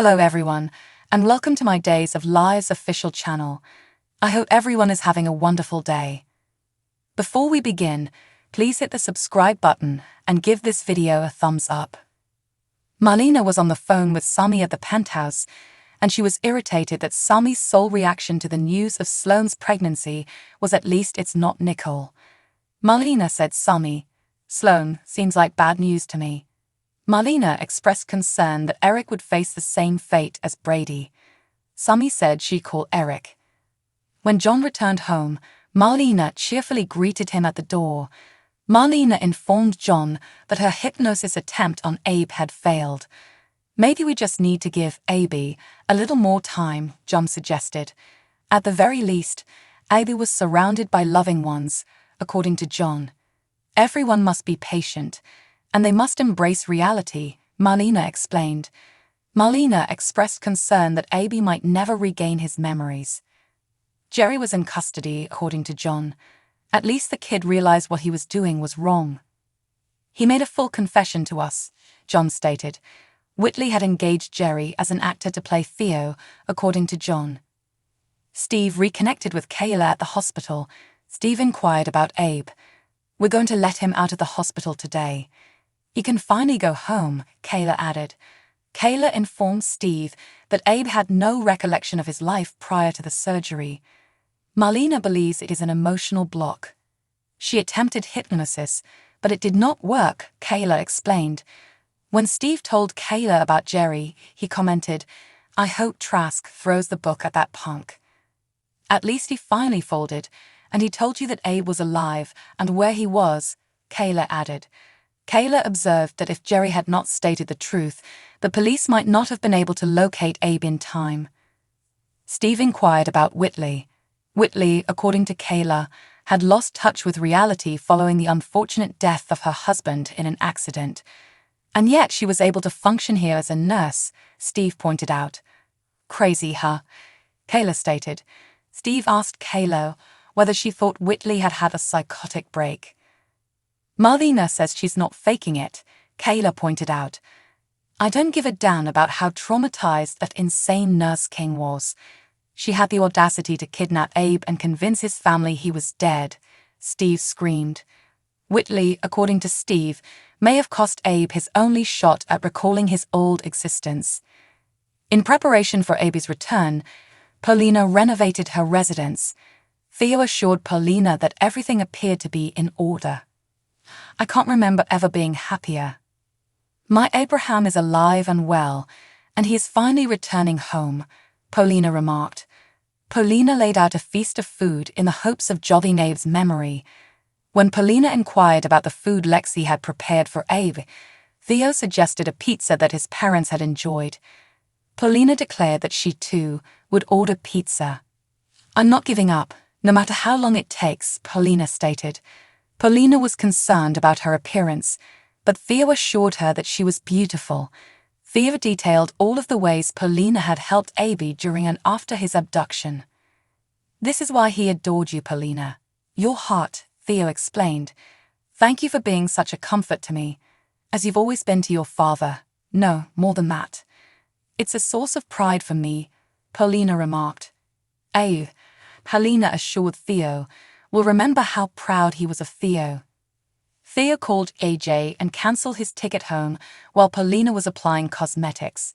Hello everyone, and welcome to my Days of Lives official channel. I hope everyone is having a wonderful day. Before we begin, please hit the subscribe button and give this video a thumbs up. Marlena was on the phone with Sami at the penthouse, and she was irritated that Sami's sole reaction to the news of Sloane's pregnancy was "at least it's not Nicole." Marlena said, "Sami, Sloane seems like bad news to me." Marlena expressed concern that Eric would face the same fate as Brady. Sami said she'd call Eric. When John returned home, Marlena cheerfully greeted him at the door. Marlena informed John that her hypnosis attempt on Abe had failed. "Maybe we just need to give Abe a little more time," John suggested. At the very least, Abe was surrounded by loving ones, according to John. "Everyone must be patient, and they must embrace reality," Marlena explained. Marlena expressed concern that Abe might never regain his memories. Jerry was in custody, according to John. "At least the kid realized what he was doing was wrong." "He made a full confession to us," John stated. Whitley had engaged Jerry as an actor to play Theo, according to John. Steve reconnected with Kayla at the hospital. Steve inquired about Abe. "We're going to let him out of the hospital today. He can finally go home," Kayla added. Kayla informed Steve that Abe had no recollection of his life prior to the surgery. Marlena believes it is an emotional block. "She attempted hypnosis, but it did not work," Kayla explained. When Steve told Kayla about Jerry, he commented, "I hope Trask throws the book at that punk. At least he finally folded, and he told you that Abe was alive and where he was," Kayla added. Kayla observed that if Jerry had not stated the truth, the police might not have been able to locate Abe in time. Steve inquired about Whitley. Whitley, according to Kayla, had lost touch with reality following the unfortunate death of her husband in an accident. "And yet she was able to function here as a nurse," Steve pointed out. "Crazy, huh?" Kayla stated. Steve asked Kayla whether she thought Whitley had had a psychotic break. "Marlena says she's not faking it," Kayla pointed out. "I don't give a damn about how traumatized that insane Nurse King was. She had the audacity to kidnap Abe and convince his family he was dead," Steve screamed. Whitley, according to Steve, may have cost Abe his only shot at recalling his old existence. In preparation for Abe's return, Paulina renovated her residence. Theo assured Paulina that everything appeared to be in order. "I can't remember ever being happier. My Abraham is alive and well, and he is finally returning home," Paulina remarked. Paulina laid out a feast of food in the hopes of jogging Abe's memory. When Paulina inquired about the food Lexi had prepared for Abe, Theo suggested a pizza that his parents had enjoyed. Paulina declared that she, too, would order pizza. "I'm not giving up, no matter how long it takes," Paulina stated. Paulina was concerned about her appearance, but Theo assured her that she was beautiful. Theo detailed all of the ways Paulina had helped Abe during and after his abduction. "This is why he adored you, Paulina. Your heart," Theo explained. "Thank you for being such a comfort to me, as you've always been to your father. No, more than that. It's a source of pride for me," Paulina remarked. Abe, Paulina assured Theo, will remember how proud he was of Theo. Theo called AJ and cancelled his ticket home while Paulina was applying cosmetics.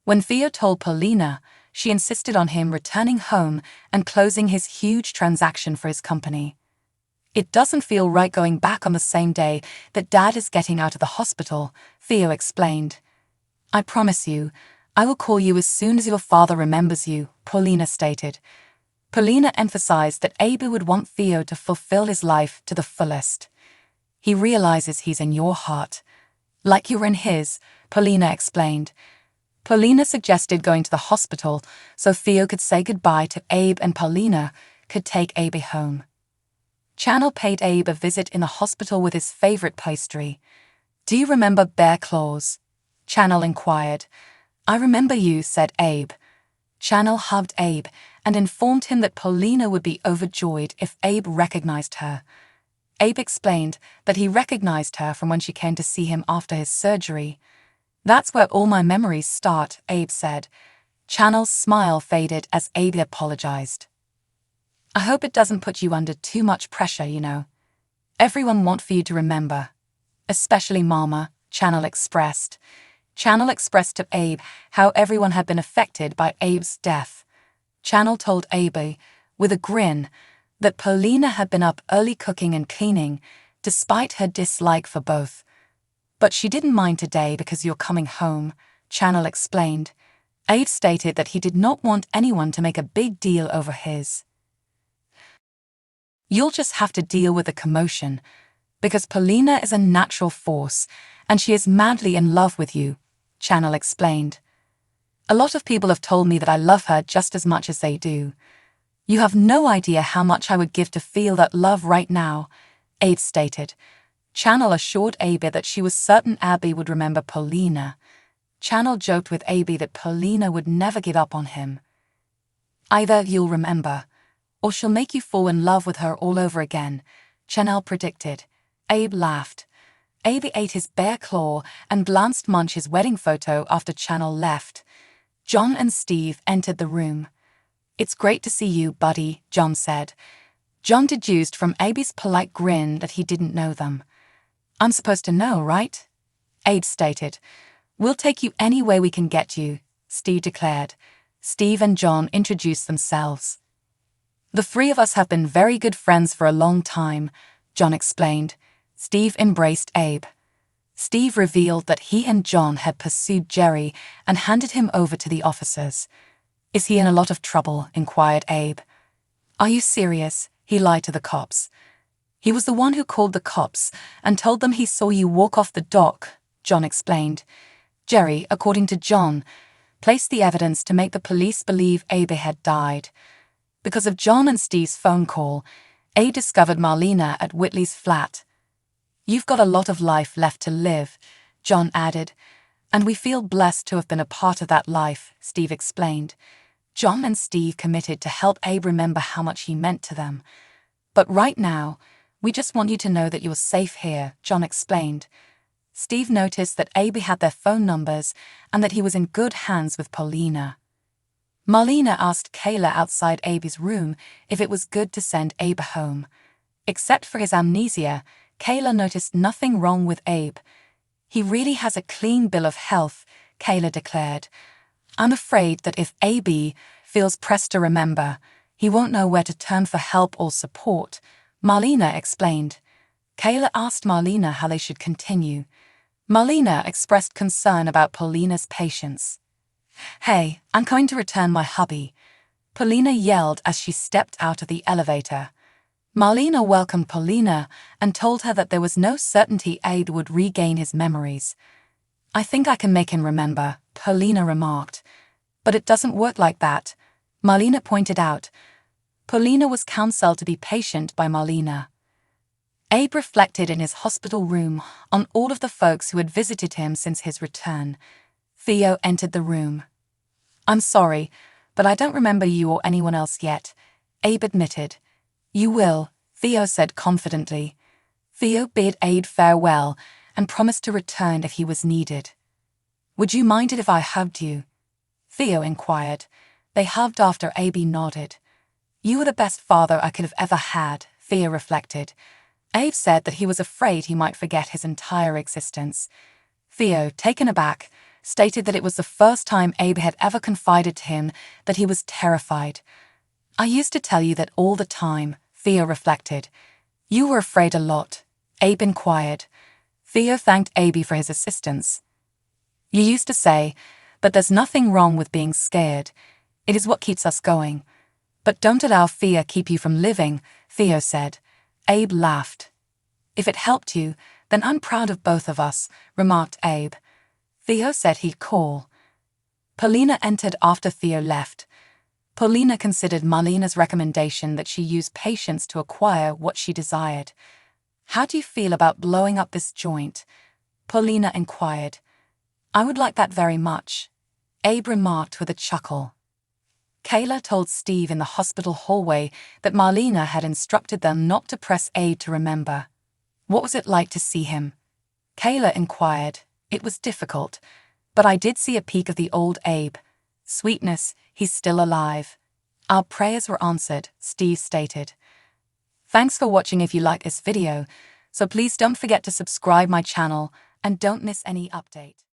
When Theo told Paulina, she insisted on him returning home and closing his huge transaction for his company. "It doesn't feel right going back on the same day that Dad is getting out of the hospital," Theo explained. "I promise you, I will call you as soon as your father remembers you," Paulina stated. Paulina emphasized that Abe would want Theo to fulfill his life to the fullest. "He realizes he's in your heart, like you were in his," Paulina explained. Paulina suggested going to the hospital so Theo could say goodbye to Abe and Paulina could take Abe home. Channel paid Abe a visit in the hospital with his favorite pastry. "Do you remember bear claws?" Channel inquired. "I remember you," said Abe. Channel hugged Abe and informed him that Paulina would be overjoyed if Abe recognized her. Abe explained that he recognized her from when she came to see him after his surgery. That's where all my memories start, Abe said. Channel's smile faded as Abe apologized. I hope it doesn't put you under too much pressure, you know. Everyone wants for you to remember. Especially Mama, Channel expressed. Channel expressed to Abe how everyone had been affected by Abe's death. Channel told Abe, with a grin, that Paulina had been up early cooking and cleaning, despite her dislike for both. But she didn't mind today because you're coming home, Channel explained. Abe stated that he did not want anyone to make a big deal over his. You'll just have to deal with the commotion, because Paulina is a natural force, and she is madly in love with you, Channel explained. A lot of people have told me that I love her just as much as they do. You have no idea how much I would give to feel that love right now, Abe stated. Channel assured Abe that she was certain Abby would remember Paulina. Channel joked with Abe that Paulina would never give up on him. Either you'll remember, or she'll make you fall in love with her all over again, Channel predicted. Abe laughed. Abe ate his bear claw and glanced Munch's wedding photo after Channel left. John and Steve entered the room. It's great to see you, buddy, John said. John deduced from Abe's polite grin that he didn't know them. I'm supposed to know, right? Abe stated. We'll take you any way we can get you, Steve declared. Steve and John introduced themselves. The three of us have been very good friends for a long time, John explained. Steve embraced Abe. Steve revealed that he and John had pursued Jerry and handed him over to the officers. Is he in a lot of trouble? Inquired Abe. Are you serious? He lied to the cops. He was the one who called the cops and told them he saw you walk off the dock, John explained. Jerry, according to John, placed the evidence to make the police believe Abe had died. Because of John and Steve's phone call, Abe discovered Marlena at Whitley's flat. You've got a lot of life left to live, John added, and we feel blessed to have been a part of that life, Steve explained. John and Steve committed to help Abe remember how much he meant to them. But right now, we just want you to know that you're safe here, John explained. Steve noticed that Abe had their phone numbers and that he was in good hands with Paulina. Marlena asked Kayla outside Abe's room if it was good to send Abe home. Except for his amnesia, Kayla noticed nothing wrong with Abe. He really has a clean bill of health, Kayla declared. I'm afraid that if Abe feels pressed to remember, he won't know where to turn for help or support, Marlena explained. Kayla asked Marlena how they should continue. Marlena expressed concern about Paulina's patience. Hey, I'm going to return my hubby, Paulina yelled as she stepped out of the elevator. Marlena welcomed Paulina and told her that there was no certainty Abe would regain his memories. I think I can make him remember, Paulina remarked. But it doesn't work like that, Marlena pointed out. Paulina was counseled to be patient by Marlena. Abe reflected in his hospital room on all of the folks who had visited him since his return. Theo entered the room. I'm sorry, but I don't remember you or anyone else yet, Abe admitted. You will, Theo said confidently. Theo bid Abe farewell and promised to return if he was needed. Would you mind it if I hugged you? Theo inquired. They hugged after Abe nodded. You were the best father I could have ever had, Theo reflected. Abe said that he was afraid he might forget his entire existence. Theo, taken aback, stated that it was the first time Abe had ever confided to him that he was terrified. I used to tell you that all the time, Theo reflected. You were afraid a lot, Abe inquired. Theo thanked Abe for his assistance. You used to say, but there's nothing wrong with being scared. It is what keeps us going. But don't allow fear keep you from living, Theo said. Abe laughed. If it helped you, then I'm proud of both of us, remarked Abe. Theo said he'd call. Paulina entered after Theo left. Paulina considered Marlena's recommendation that she use patience to acquire what she desired. How do you feel about blowing up this joint? Paulina inquired. I would like that very much, Abe remarked with a chuckle. Kayla told Steve in the hospital hallway that Marlena had instructed them not to press Abe to remember. What was it like to see him? Kayla inquired. It was difficult. But I did see a peek of the old Abe. Sweetness, he's still alive. Our prayers were answered, Steve stated. Thanks for watching. If you like this video, so please don't forget to subscribe my channel and don't miss any update.